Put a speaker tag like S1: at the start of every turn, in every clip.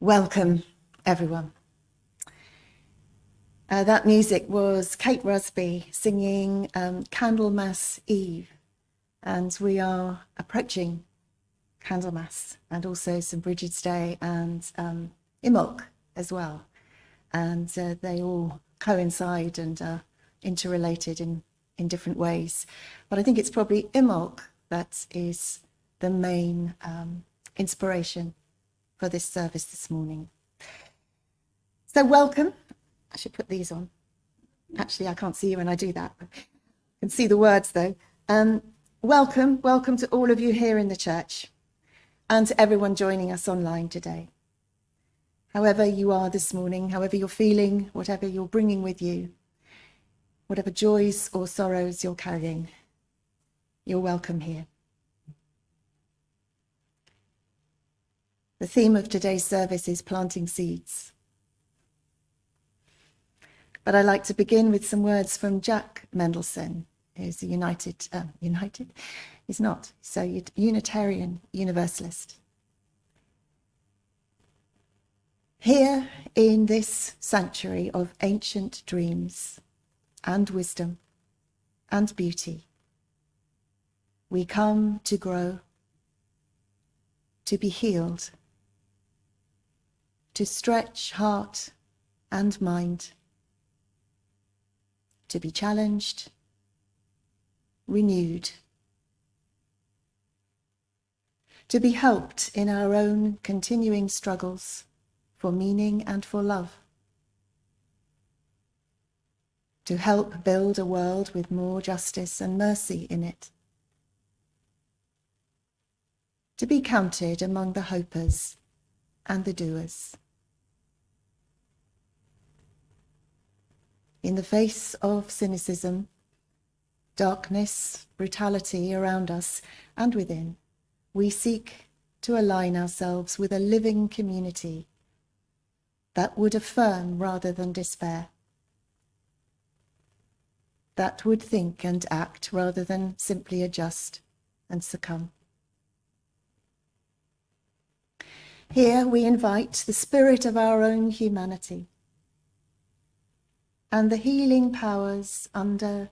S1: Welcome, everyone. That music was Kate Rusby singing Candlemas Eve, and we are approaching Candlemas and also St. Bridget's Day and Imbolc as well. And they all coincide and are interrelated in different ways. But I think it's probably Imbolc that is the main inspiration for this service this morning. So welcome. I should put these on. Actually, I can't see you when I do that. I can see the words though. Welcome to all of you here in the church and to everyone joining us online today. However you are this morning, however you're feeling, whatever you're bringing with you, whatever joys or sorrows you're carrying, you're welcome here. The theme of today's service is planting seeds. But I'd like to begin with some words from Jack Mendelsohn, who's a He's not. He's a Unitarian Universalist. Here in this sanctuary of ancient dreams and wisdom and beauty, we come to grow, to be healed, to stretch heart and mind, to be challenged, renewed, to be helped in our own continuing struggles for meaning and for love, to help build a world with more justice and mercy in it, to be counted among the hopers and the doers. In the face of cynicism, darkness, brutality around us and within, we seek to align ourselves with a living community that would affirm rather than despair, that would think and act rather than simply adjust and succumb. Here we invite the spirit of our own humanity and the healing powers under,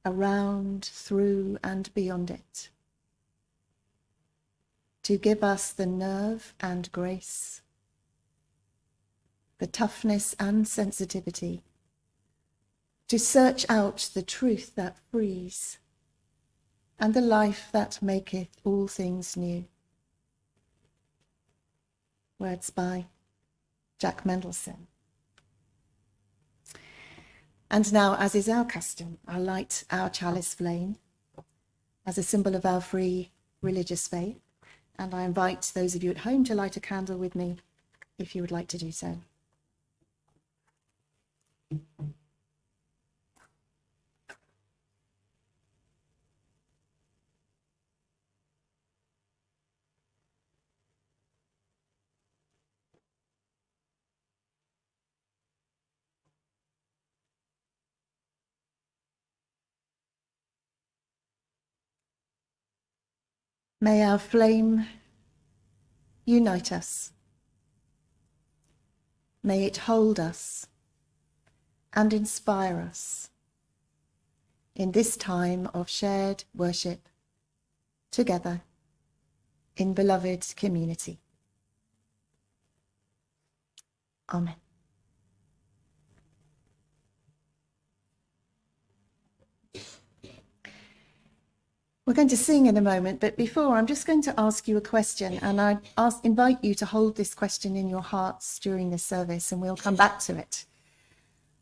S1: around, through, and beyond it, to give us the nerve and grace, the toughness and sensitivity, to search out the truth that frees, and the life that maketh all things new. Words by Jack Mendelsohn. And now, as is our custom, I'll light our chalice flame as a symbol of our free religious faith. And I invite those of you at home to light a candle with me if you would like to do so. May our flame unite us. May it hold us and inspire us in this time of shared worship together in beloved community. Amen. We're going to sing in a moment, but before, I'm just going to ask you a question, and I invite you to hold this question in your hearts during this service, and we'll come back to it.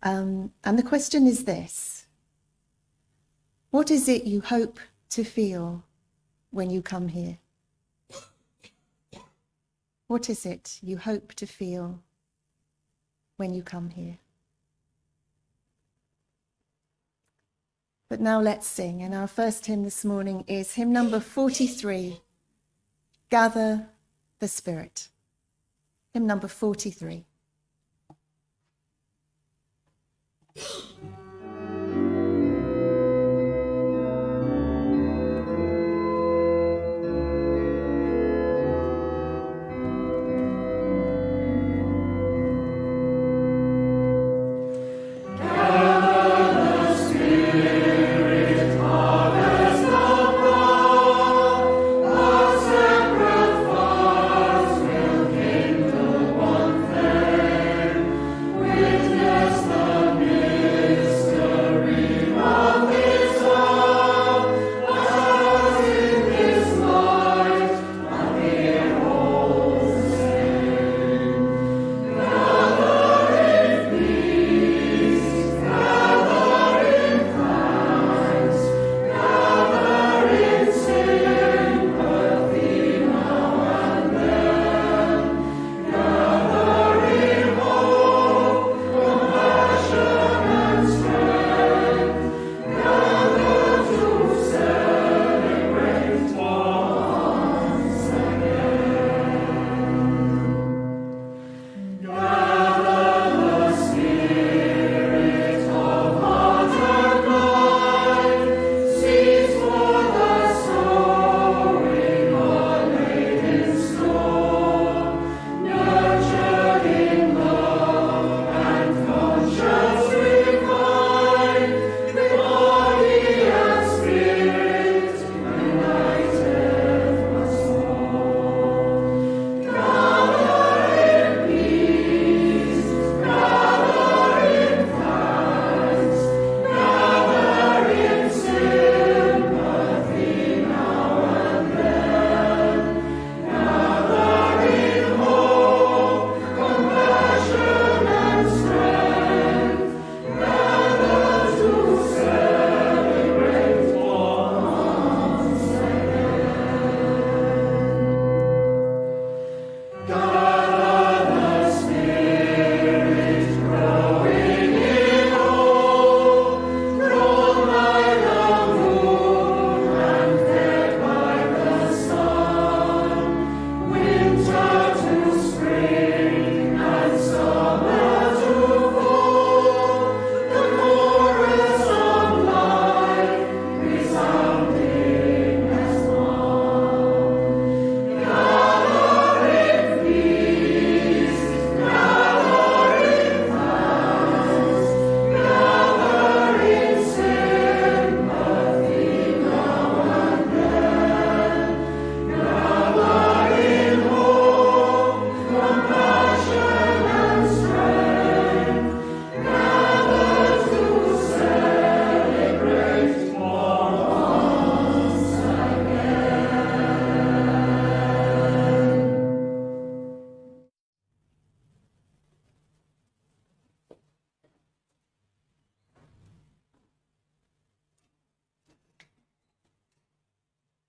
S1: And the question is this: what is it you hope to feel when you come here? What is it you hope to feel when you come here? But now let's sing, and our first hymn this morning is hymn number 43, Gather the Spirit. Hymn number 43.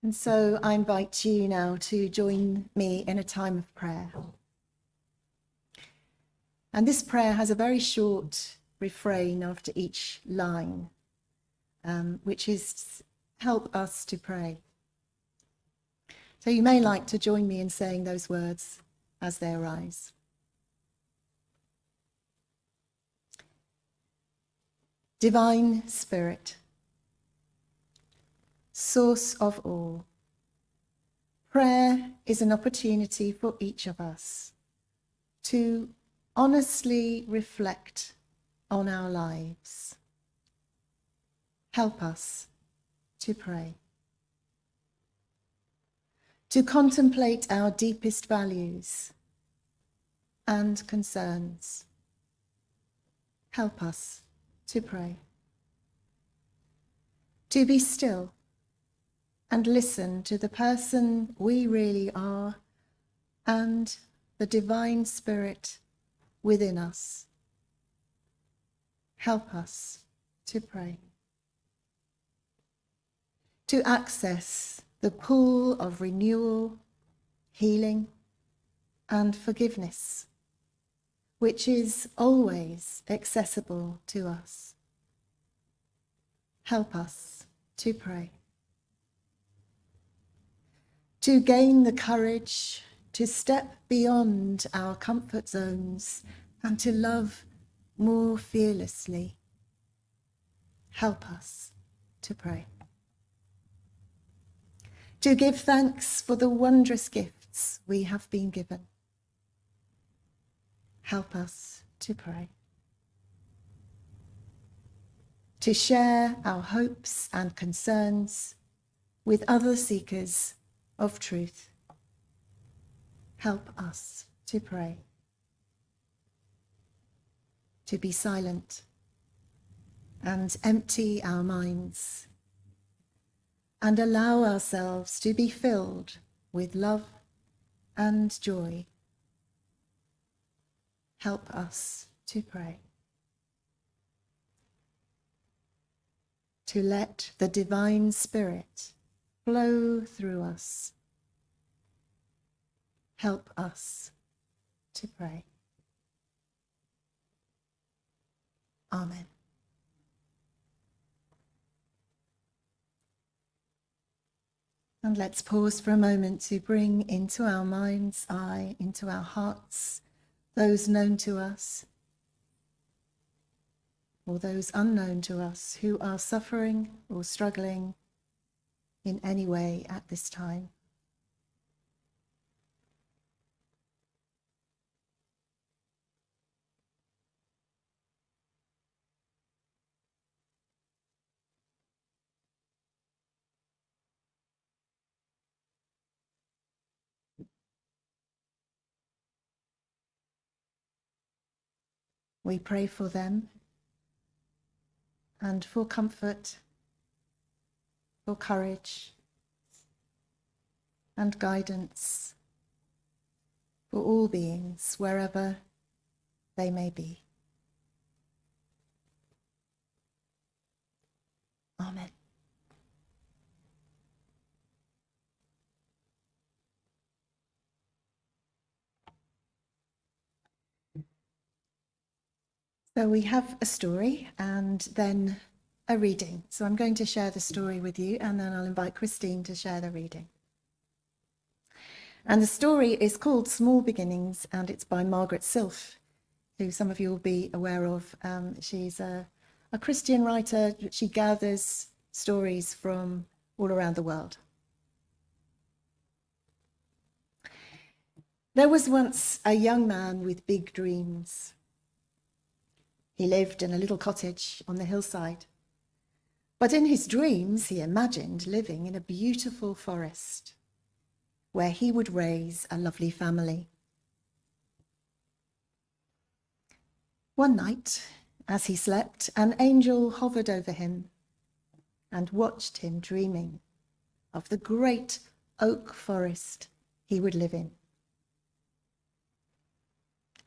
S1: And so I invite you now to join me in a time of prayer. And this prayer has a very short refrain after each line, which is help us to pray. So you may like to join me in saying those words as they arise. Divine Spirit, source of all, prayer is an opportunity for each of us to honestly reflect on our lives. Help us to pray, to contemplate our deepest values and concerns. Help us to pray, to be still and listen to the person we really are and the divine Spirit within us. Help us to pray, to access the pool of renewal, healing, and forgiveness, which is always accessible to us. Help us to pray, to gain the courage to step beyond our comfort zones and to love more fearlessly. Help us to pray, to give thanks for the wondrous gifts we have been given. Help us to pray, to share our hopes and concerns with other seekers of truth. Help us to pray, to be silent and empty our minds and allow ourselves to be filled with love and joy. Help us to pray, to let the divine Spirit flow through us. Help us to pray. Amen. And let's pause for a moment to bring into our mind's eye, into our hearts, those known to us or those unknown to us who are suffering or struggling in any way at this time. We pray for them and for comfort, for courage and guidance for all beings, wherever they may be. Amen. So we have a story and then a reading. So I'm going to share the story with you and then I'll invite Christine to share the reading. And the story is called Small Beginnings and it's by Margaret Silf, who some of you will be aware of. She's a Christian writer. She gathers stories from all around the world. There was once a young man with big dreams. He lived in a little cottage on the hillside. But in his dreams, he imagined living in a beautiful forest where he would raise a lovely family. One night, as he slept, an angel hovered over him and watched him dreaming of the great oak forest he would live in.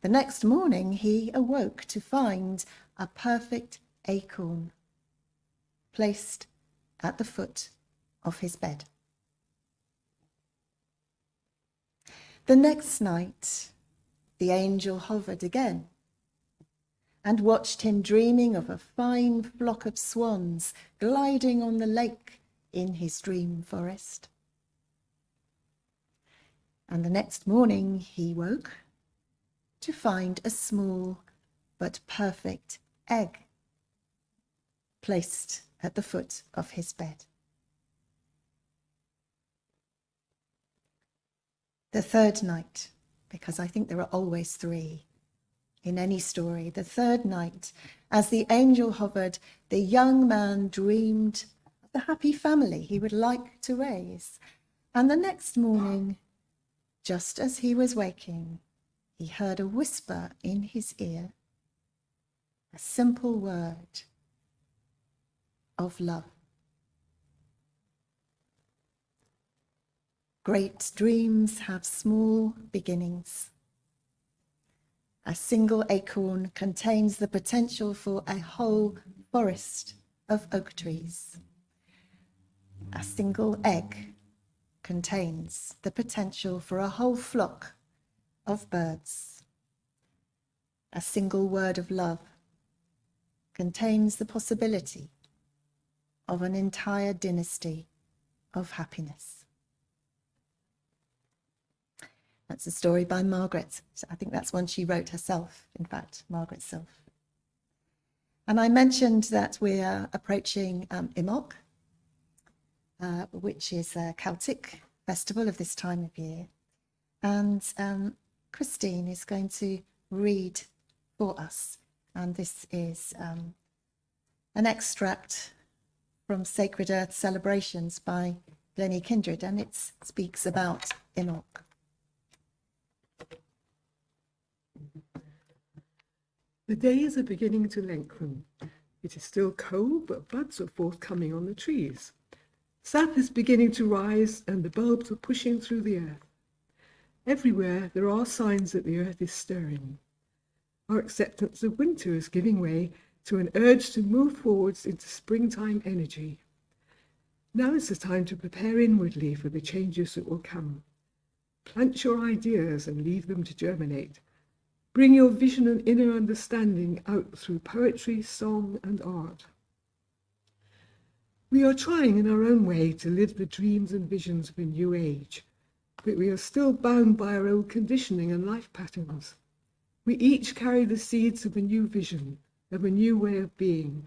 S1: The next morning, he awoke to find a perfect acorn placed at the foot of his bed. The next night, the angel hovered again and watched him dreaming of a fine flock of swans gliding on the lake in his dream forest. And the next morning he woke to find a small but perfect egg placed at the foot of his bed. The third night, because I think there are always three in any story, the third night, as the angel hovered, the young man dreamed of the happy family he would like to raise. And the next morning, just as he was waking, he heard a whisper in his ear, a simple word of love. Great dreams have small beginnings. A single acorn contains the potential for a whole forest of oak trees. A single egg contains the potential for a whole flock of birds. A single word of love contains the possibility of an entire dynasty of happiness. That's a story by Margaret. I think that's one she wrote herself, in fact, Margaret Silf. And I mentioned that we are approaching Imbolc, which is a Celtic festival of this time of year. And Christine is going to read for us. And this is an extract from Sacred Earth Celebrations by Glennie, Kindred, and it speaks about Imbolc.
S2: The days are beginning to lengthen. It is still cold, but buds are forthcoming on the trees. Sap is beginning to rise, and the bulbs are pushing through the earth. Everywhere there are signs that the earth is stirring. Our acceptance of winter is giving way to an urge to move forwards into springtime energy. Now is the time to prepare inwardly for the changes that will come. Plant your ideas and leave them to germinate. Bring your vision and inner understanding out through poetry, song, and art. We are trying in our own way to live the dreams and visions of a new age, but we are still bound by our old conditioning and life patterns. We each carry the seeds of a new vision, of a new way of being.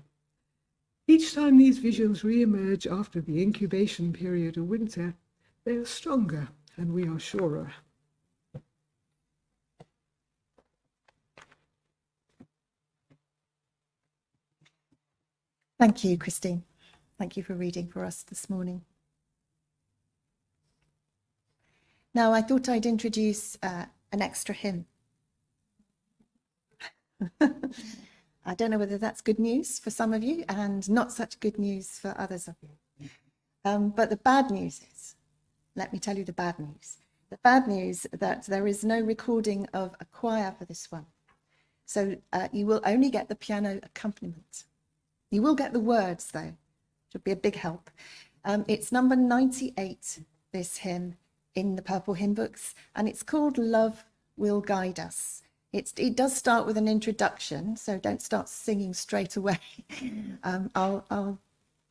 S2: Each time these visions re-emerge after the incubation period of winter, they are stronger and we are surer.
S1: Thank you, Christine. Thank you for reading for us this morning. Now, I thought I'd introduce an extra hymn. I don't know whether that's good news for some of you and not such good news for others of you. But the bad news is, let me tell you the bad news. The bad news that there is no recording of a choir for this one. So you will only get the piano accompaniment. You will get the words, though, which would be a big help. It's number 98, this hymn, in the Purple Hymn Books, and it's called Love Will Guide Us. It does start with an introduction, so don't start singing straight away. I'll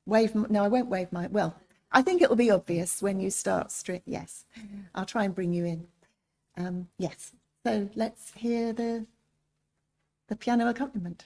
S1: wave, no, I won't wave my, well, I think it'll be obvious when you start straight, yes. I'll try and bring you in. Yes, so let's hear the piano accompaniment.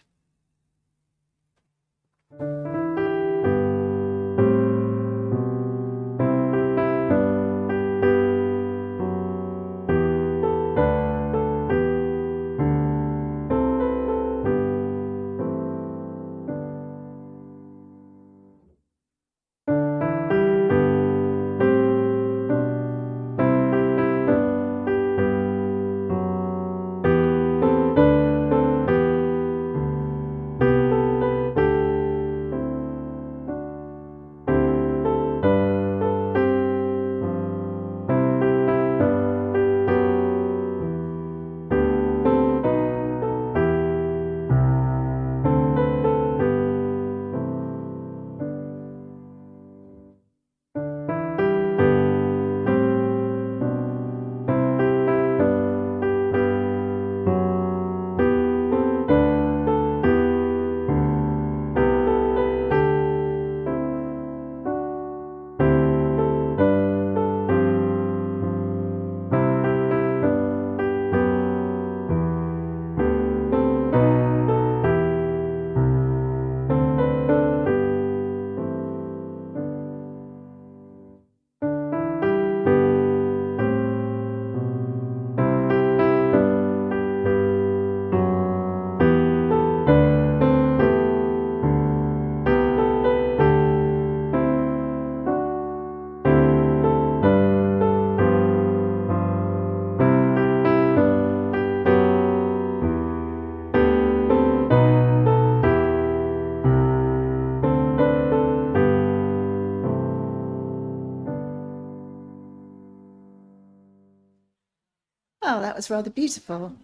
S1: Oh, that was rather beautiful.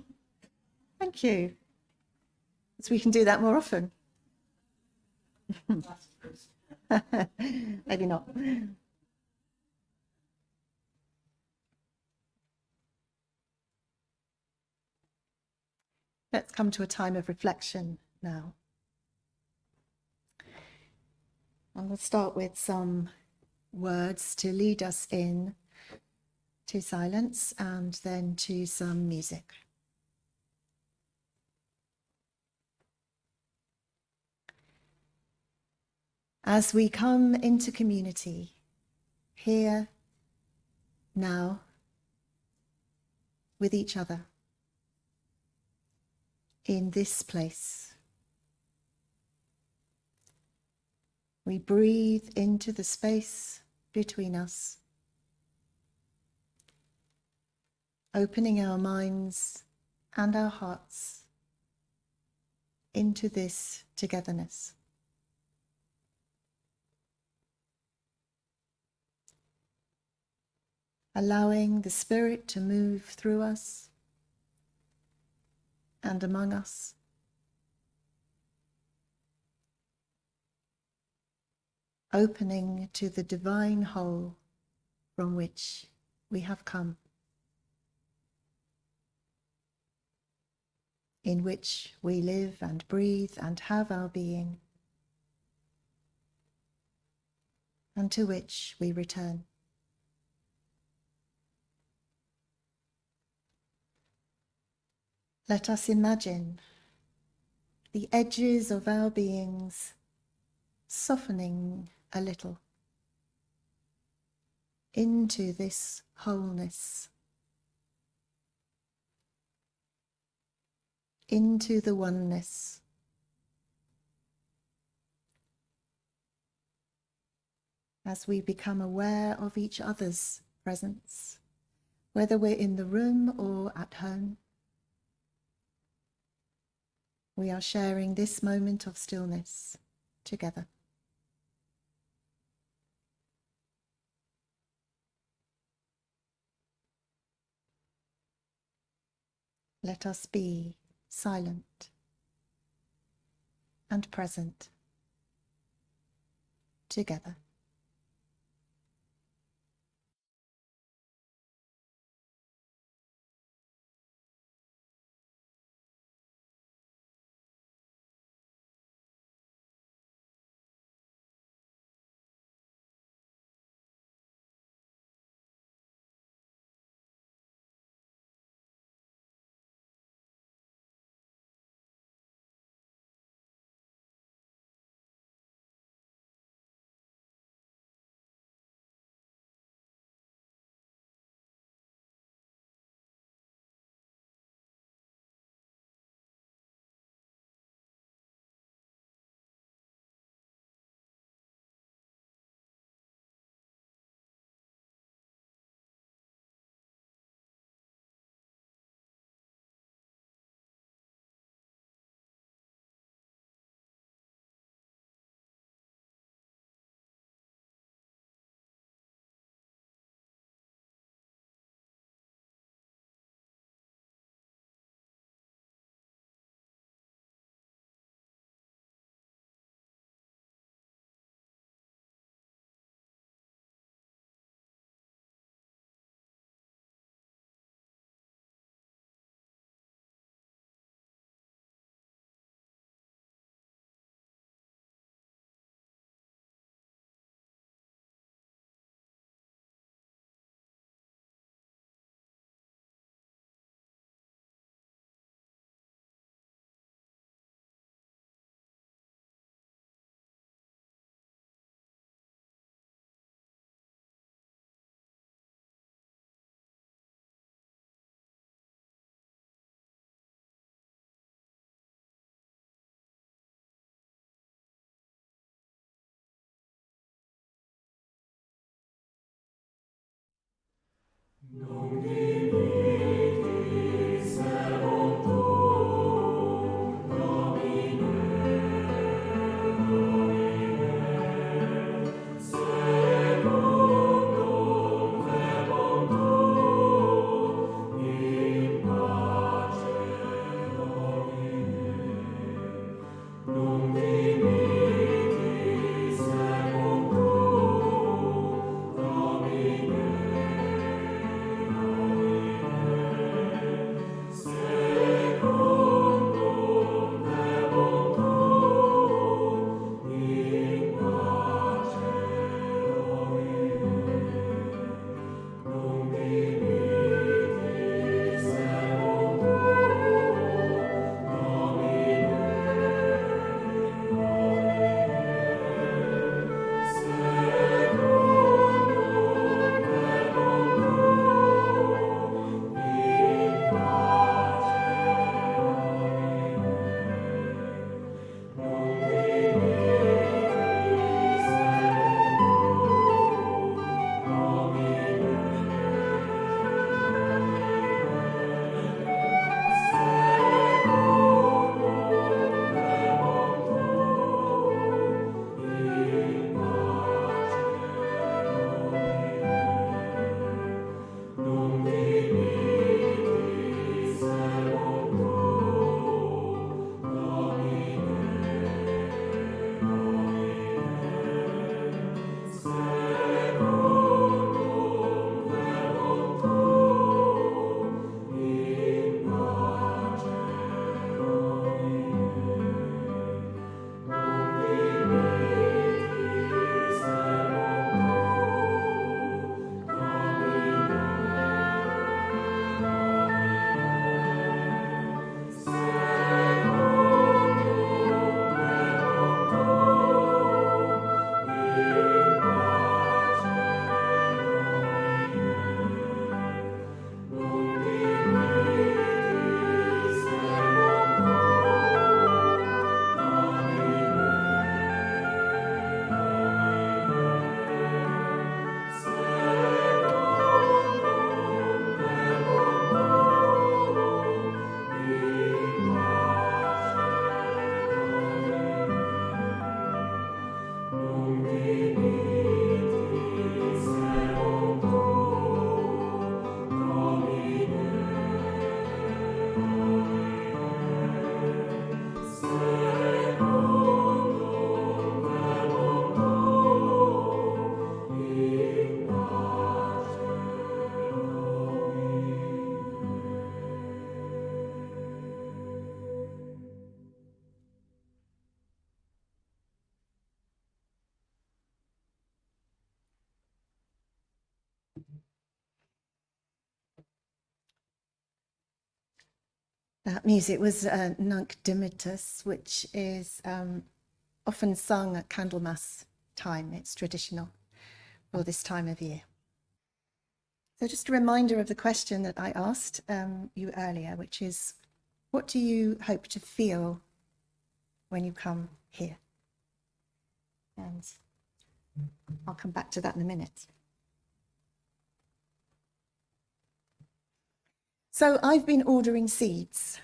S1: Thank you. So we can do that more often. Maybe not. Let's come to a time of reflection now. And we'll start with some words to lead us in to silence and then to some music. As we come into community, here, now, with each other, in this place, we breathe into the space between us, opening our minds and our hearts into this togetherness. Allowing the Spirit to move through us and among us. Opening to the divine whole from which we have come, in which we live and breathe and have our being, and to which we return. Let us imagine the edges of our beings softening a little into this wholeness, into the oneness. As we become aware of each other's presence, whether we're in the room or at home, we are sharing this moment of stillness together. Let us be silent and present together. That music was Nunc Dimittis, which is often sung at Candlemas time. It's traditional for this time of year. So just a reminder of the question that I asked you earlier, which is, what do you hope to feel when you come here? And I'll come back to that in a minute. So I've been ordering seeds.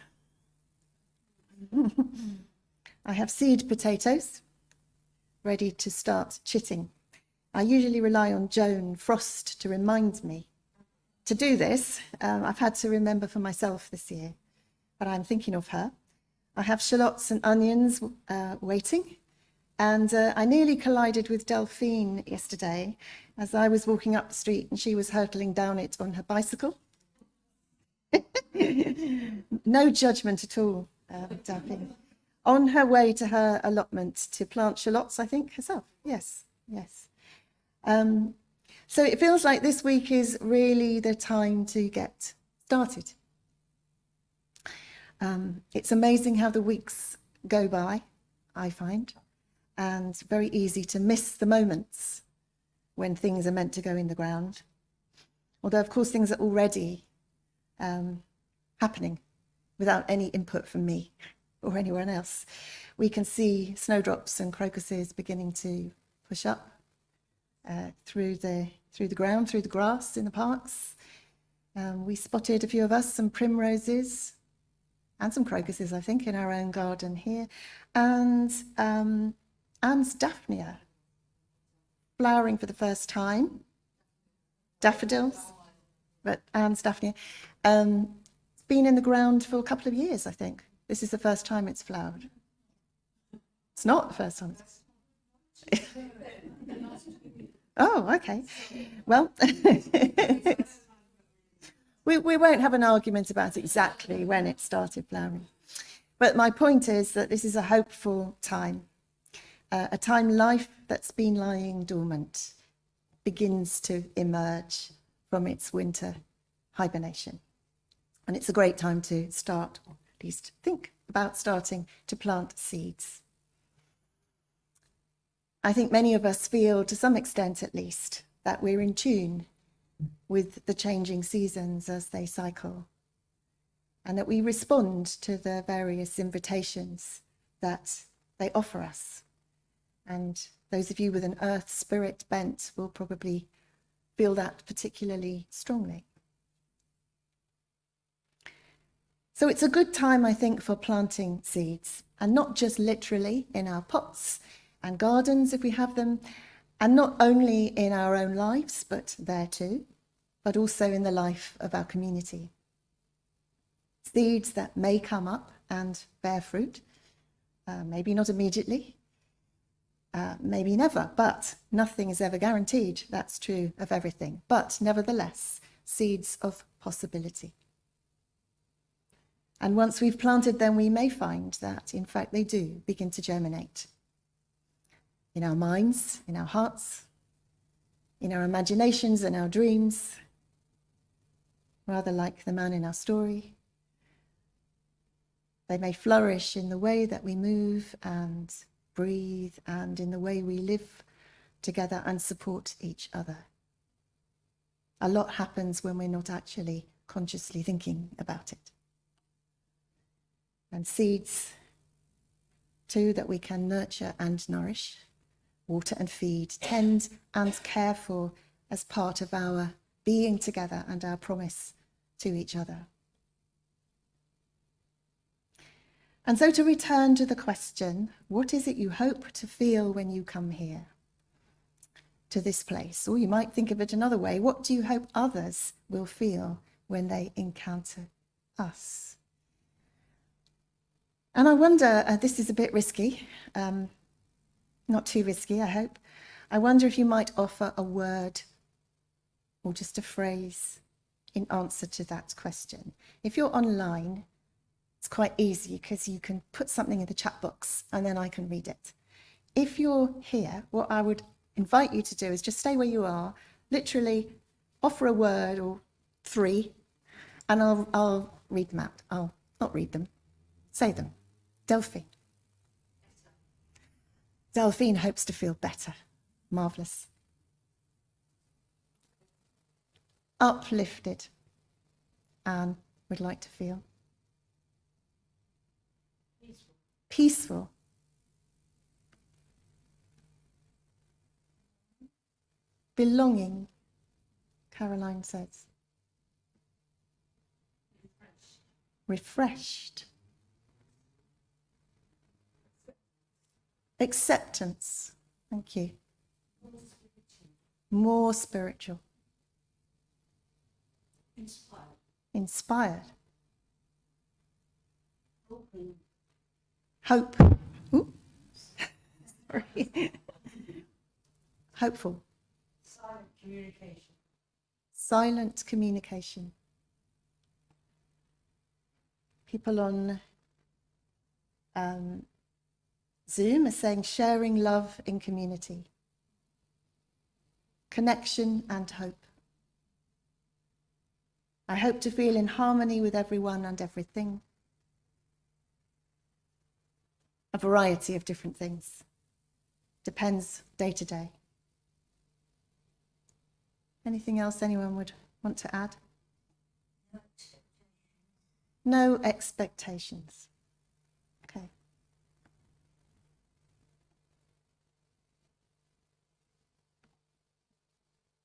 S1: I have seed potatoes ready to start chitting. I usually rely on Joan Frost to remind me to do this. I've had to remember for myself this year, but I'm thinking of her. I have shallots and onions waiting, and I nearly collided with Delphine yesterday as I was walking up the street and she was hurtling down it on her bicycle. No judgment at all, Delphine. On her way to her allotment to plant shallots, I think, herself. Yes. So it feels like this week is really the time to get started. It's amazing how the weeks go by, I find, and very easy to miss the moments when things are meant to go in the ground. Although, of course, things are already happening without any input from me or anyone else. We can see snowdrops and crocuses beginning to push up through the ground, through the grass in the parks. We spotted, a few of us, some primroses and some crocuses, I think, in our own garden here. And Anne's daphnia flowering for the first time. Daffodils, but Anne's daphnia. It's been in the ground for a couple of years, I think. This is the first time it's flowered. It's not the first time. Oh, okay. Well, we won't have an argument about exactly when it started flowering. But my point is that this is a hopeful time, a time life that's been lying dormant begins to emerge from its winter hibernation. And it's a great time to start, or at least think about starting to plant seeds. I think many of us feel, to some extent at least, that we're in tune with the changing seasons as they cycle, and that we respond to the various invitations that they offer us. And those of you with an earth spirit bent will probably feel that particularly strongly. So it's a good time, I think, for planting seeds, and not just literally in our pots and gardens if we have them, and not only in our own lives, but there too, but also in the life of our community. Seeds that may come up and bear fruit, maybe not immediately, maybe never, but nothing is ever guaranteed. That's true of everything. But nevertheless, seeds of possibility. And once we've planted them, we may find that, in fact, they do begin to germinate. In our minds, in our hearts, in our imaginations and our dreams, rather like the man in our story. They may flourish in the way that we move and breathe and in the way we live together and support each other. A lot happens when we're not actually consciously thinking about it. And seeds, too, that we can nurture and nourish, water and feed, tend and care for as part of our being together and our promise to each other. And so to return to the question, what is it you hope to feel when you come here to this place? Or you might think of it another way. What do you hope others will feel when they encounter us? And I wonder, this is a bit risky, not too risky, I hope. I wonder if you might offer a word or just a phrase in answer to that question. If you're online, it's quite easy because you can put something in the chat box and then I can read it. If you're here, what I would invite you to do is just stay where you are, literally offer a word or three, and I'll read them out. I'll Not read them, say them. Delphine. Delphine hopes to feel better. Marvellous. Uplifted. Anne would like to feel. Peaceful. Belonging, Caroline says. Refreshed. Acceptance. Thank you. More spiritual. Inspired. Hope. Ooh. Sorry. Hopeful.
S3: Silent communication.
S1: Silent communication. People on Zoom are saying sharing love in community. Connection and hope. I hope to feel in harmony with everyone and everything. A variety of different things. Depends day to day. Anything else anyone would want to add? No expectations. Okay.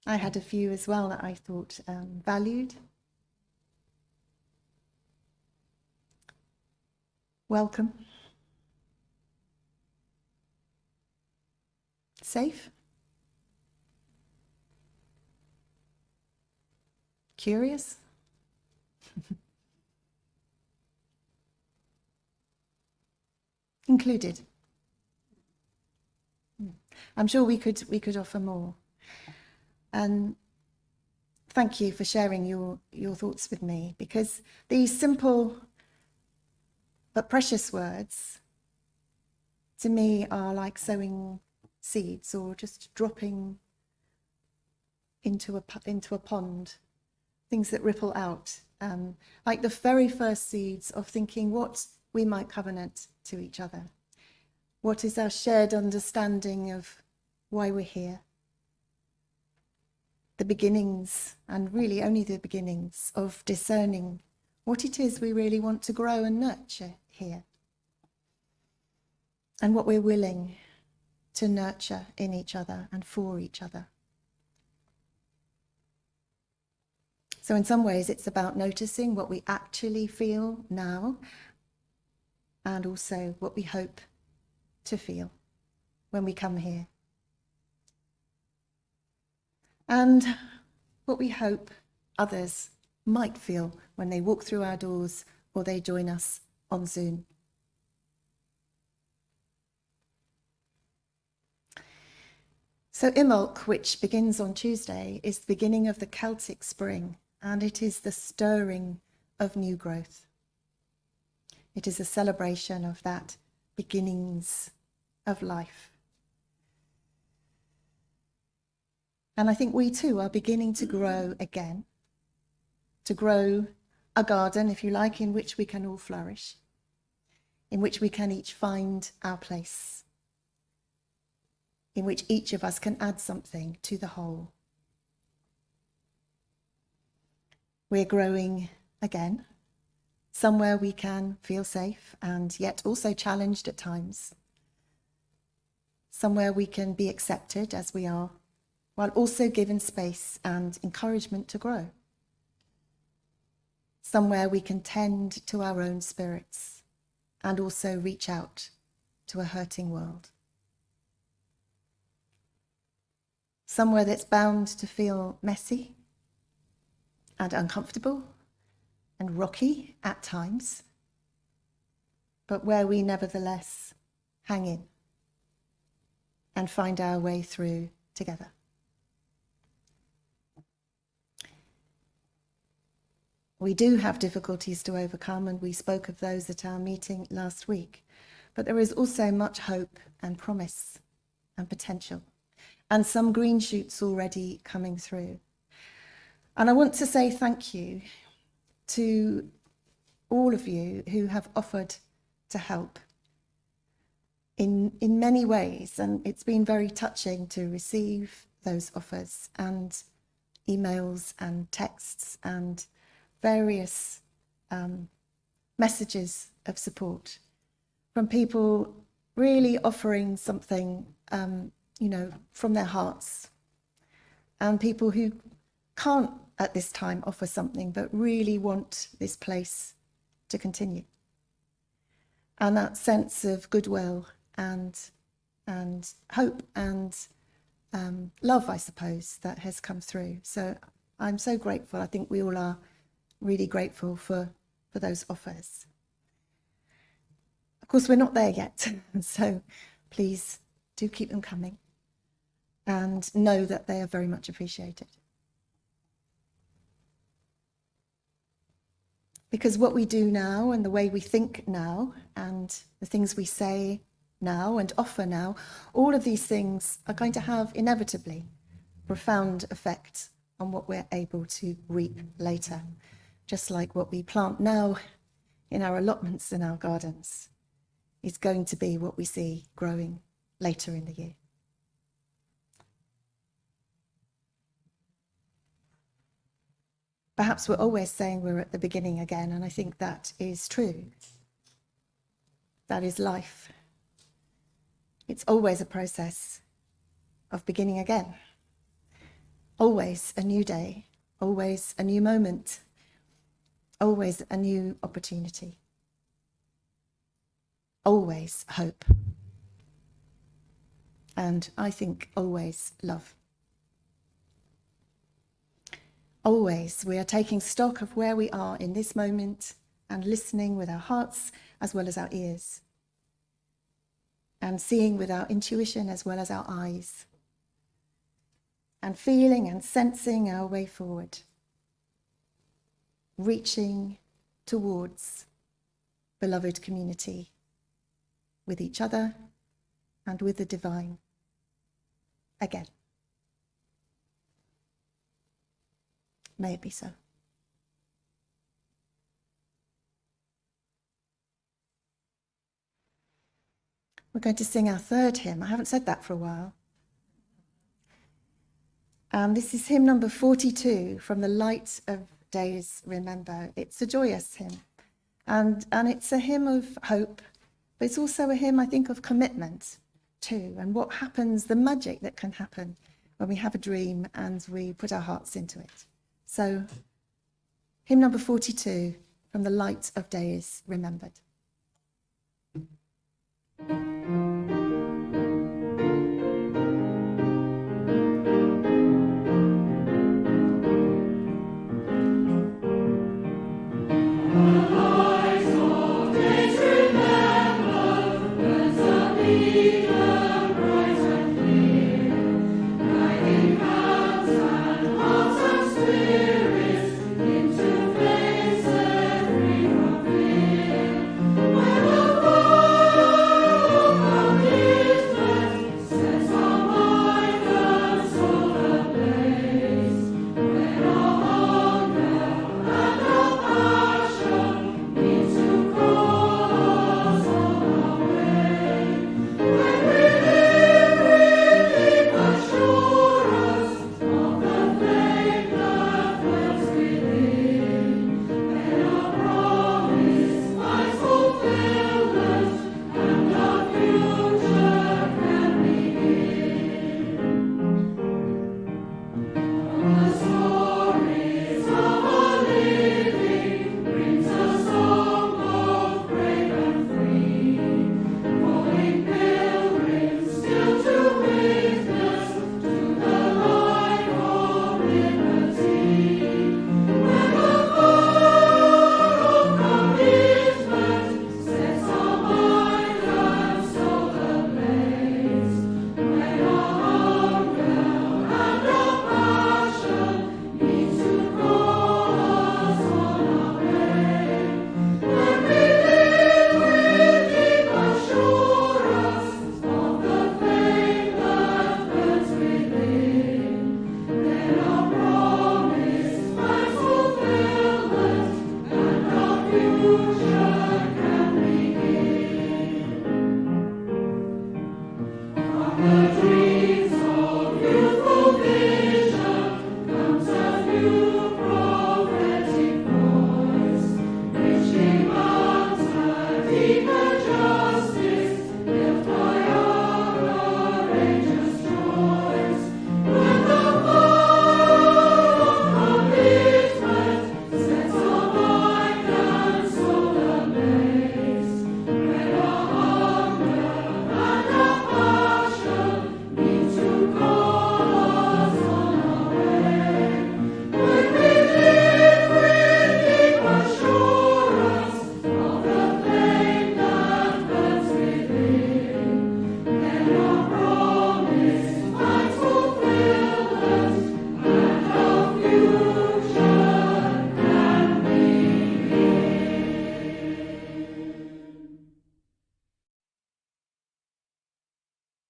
S1: I had a few as well that I thought valued. Welcome. Safe. Curious. Included. I'm sure we could offer more. And thank you for sharing your thoughts with me, because these simple but precious words to me are like sowing seeds or just dropping into a pond, things that ripple out, like the very first seeds of thinking what we might covenant to each other. What is our shared understanding of why we're here? The beginnings, and really only the beginnings, of discerning what it is we really want to grow and nurture here, and what we're willing to nurture in each other and for each other. So in some ways it's about noticing what we actually feel now, and also what we hope to feel when we come here. And what we hope others might feel when they walk through our doors or they join us on Zoom. So Imbolc, which begins on Tuesday, is the beginning of the Celtic spring, and it is the stirring of new growth. It is a celebration of that beginnings of life. And I think we too are beginning to grow again, to grow a garden, if you like, in which we can all flourish, in which we can each find our place, in which each of us can add something to the whole. We're growing again, somewhere we can feel safe and yet also challenged at times, somewhere we can be accepted as we are, while also given space and encouragement to grow. Somewhere we can tend to our own spirits and also reach out to a hurting world. Somewhere that's bound to feel messy and uncomfortable and rocky at times, but where we nevertheless hang in and find our way through together. We do have difficulties to overcome, and we spoke of those at our meeting last week, but there is also much hope and promise and potential, and some green shoots already coming through. And I want to say thank you to all of you who have offered to help in many ways. And it's been very touching to receive those offers and emails and texts and various messages of support from people really offering something, from their hearts, and people who can't at this time offer something but really want this place to continue. And that sense of goodwill and hope and love, I suppose, that has come through. So I'm so grateful. I think we all are really grateful for those offers. Of course, we're not there yet, so please do keep them coming and know that they are very much appreciated. Because what we do now and the way we think now and the things we say now and offer now, all of these things are going to have inevitably profound effect on what we're able to reap later, just like what we plant now in our allotments in our gardens is going to be what we see growing later in the year. Perhaps we're always saying we're at the beginning again, and I think that is true. That is life. It's always a process of beginning again. Always a new day, always a new moment, always a new opportunity. Always hope. And I think always love. Always we are taking stock of where we are in this moment and listening with our hearts as well as our ears. And seeing with our intuition as well as our eyes. And feeling and sensing our way forward. Reaching towards beloved community with each other and with the divine again. May it be so. We're going to sing our third hymn. I haven't said that for a while. This is hymn number 42, From the Light of Days Remember. It's a joyous hymn, and it's a hymn of hope, but it's also a hymn, I think, of commitment too, and what happens, the magic that can happen when we have a dream and we put our hearts into it. So, hymn number 42, From the Light of Days Remembered.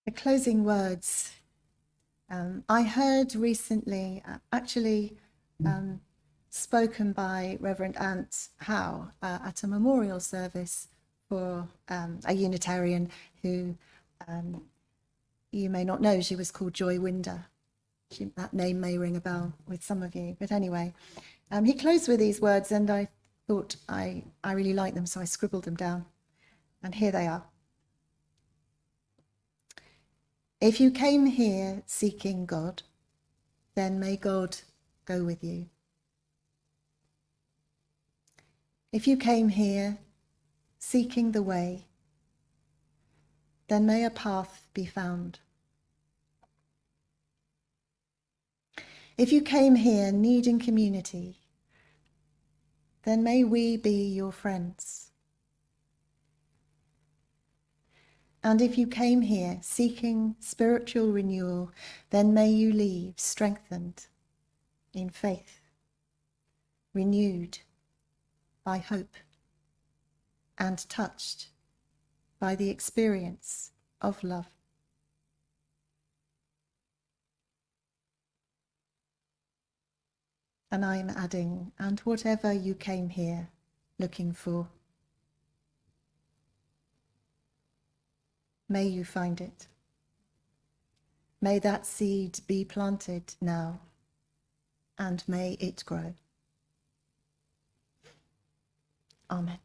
S1: The closing words I heard recently, spoken by Reverend Ant Howe at a memorial service for a Unitarian who you may not know. She was called Joy Winder. That name may ring a bell with some of you. But anyway, he closed with these words, and I thought I really liked them, so I scribbled them down. And here they are. If you came here seeking God, then may God go with you. If you came here seeking the way, then may a path be found. If you came here needing community, then may we be your friends. And if you came here seeking spiritual renewal, then may you leave strengthened in faith, renewed by hope, and touched by the experience of love. And I'm adding, and whatever you came here looking for, may you find it. May that seed be planted now, and may it grow. Amen.